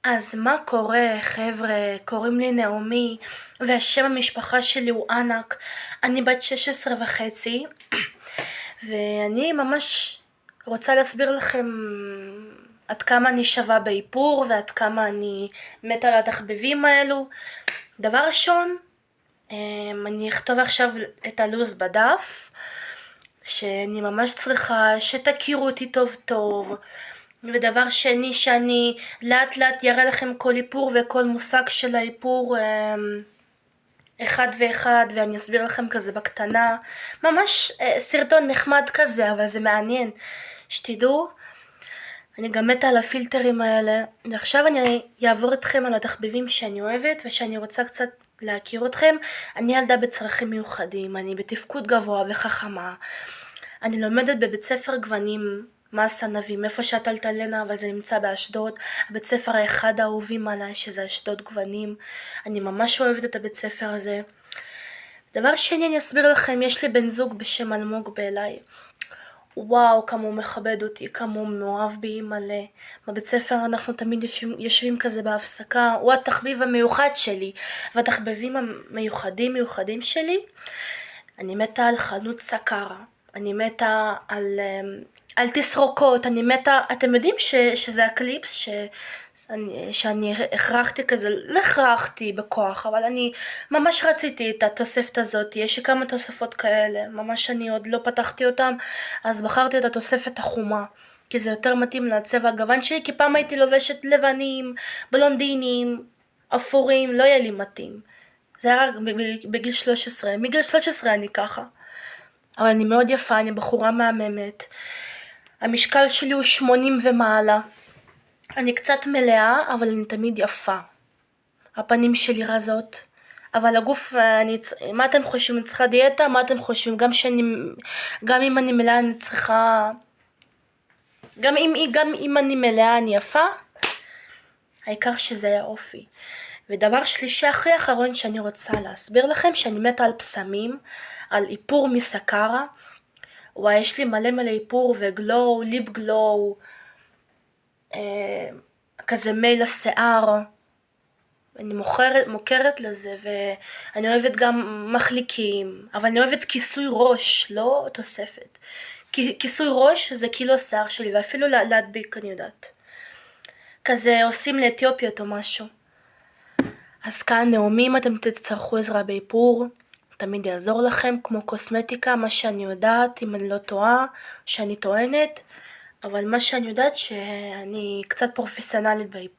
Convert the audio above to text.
אז מה קורה חבר'ה? קוראים לי נעמי והשם המשפחה שלי הוא ענק. אני בת 16 וחצי ואני ממש רוצה להסביר לכם עד כמה אני שווה באיפור ועד כמה אני מתה על התחביבים האלו. דבר ראשון, אני אכתוב עכשיו את הלו"ז בדף, שאני ממש צריכה שתכירו אותי טוב טוב. ודבר שני, שאני לאט לאט יראה לכם כל איפור וכל מושג של האיפור אחד ואחד, ואני אסביר לכם כזה בקטנה, ממש סרטון נחמד כזה, אבל זה מעניין שתדעו. אני גם מתה על הפילטרים האלה, ועכשיו אני אעבור אתכם על התחביבים שאני אוהבת ושאני רוצה קצת להכיר אתכם. אני ילדה בצרכים מיוחדים, אני בתפקוד גבוה וחכמה, אני לומדת בבית ספר גוונים מסה נבים, איפה שהטלטלנה, אבל זה נמצא באשדוד, הבית ספר האחד האהובים עליי שזה אשדוד גוונים. אני ממש אוהבת את הבית ספר הזה. דבר שני, אני אסביר לכם, יש לי בן זוג בשם אלמוג באליי. וואו, כמה הוא מכבד אותי, כמה הוא מאוהב בי מלא. בבית ספר אנחנו תמיד יושבים כזה בהפסקה, הוא התחביב המיוחד שלי, והתחביבים המיוחדים שלי, אני מתה על חנות סקרה, אני מתה על תסרוקות, אני מתה, אתם יודעים שזה הקליפס שאני הכרחתי כזה, לא הכרחתי בכוח, אבל אני ממש רציתי את התוספת הזאת. יש לי כמה תוספות כאלה, ממש אני עוד לא פתחתי אותם, אז בחרתי את התוספת החומה, כי זה יותר מתאים לצבע הגוון שלי, כי פעם הייתי לובשת לבנים, בלונדינים, אפורים, לא יהיה לי מתאים. זה היה רק בגיל 13, מגיל 13 אני ככה. אבל אני מאוד יפה, אני בחורה מהממת. המשקל שלי הוא 80 ומעלה. אני קצת מלאה, אבל אני תמיד יפה. הפנים שלי רזות. אבל הגוף, מה אתם חושבים? אני צריכה דיאטה? מה אתם חושבים? גם אם אני מלאה אני צריכה... גם אם אני מלאה אני יפה? העיקר שזה היה אופי. ודבר שלישי הכי אחרון שאני רוצה להסביר לכם, שאני מתה על פסמים, על איפור מסקרה. וואי, יש לי מלא איפור וגלו, ליפ גלו, כזה מי לשיער. אני מוכרת לזה, ואני אוהבת גם מחליקים, אבל אני אוהבת כיסוי ראש, לא תוספת. כיסוי ראש זה כאילו השיער שלי, ואפילו להדביק אני יודעת. כזה עושים לאתיופיות או משהו. אז כאן נעמי, אם אתם תצטרכו עזרה באיפור, תמיד יעזור לכם, כמו קוסמטיקה, מה שאני יודעת, אם אני לא טועה, שאני טוענת, אבל מה שאני יודעת שאני קצת פרופסיונלית באיפור.